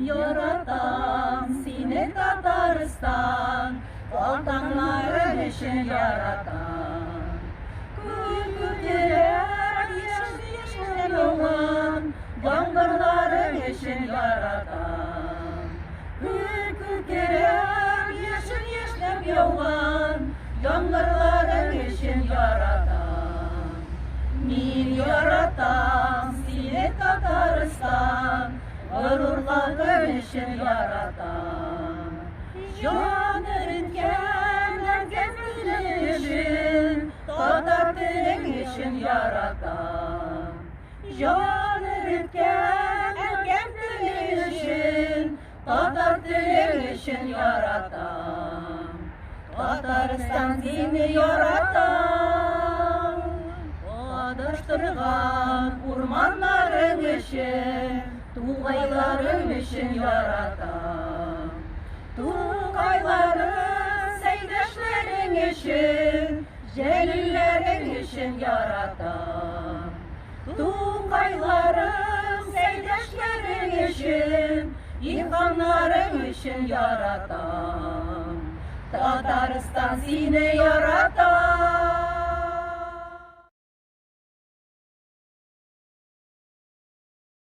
yaratan, seni Tataristan, vatanların için yaratan. Köküler yeşil olan, yağmurların için yaratan. Köküler yeşil olan, yağmurların için yaratan. Min yaratan, seni Tataristan, gururların için yaratan. Yanırken erkekler için, Tatar dilin için yaratan. Yanırken erkekler için, Tatar dilin için yaratan. Tataristan seni yaratan. Adıştırgan ormanların için, Tuğayların için yaratan. Tuğayların seydaşların için, Celillerin için yaratan. Tuğayların seydaşların için, İlhanların için yaratan. Tataristan seni yaratan.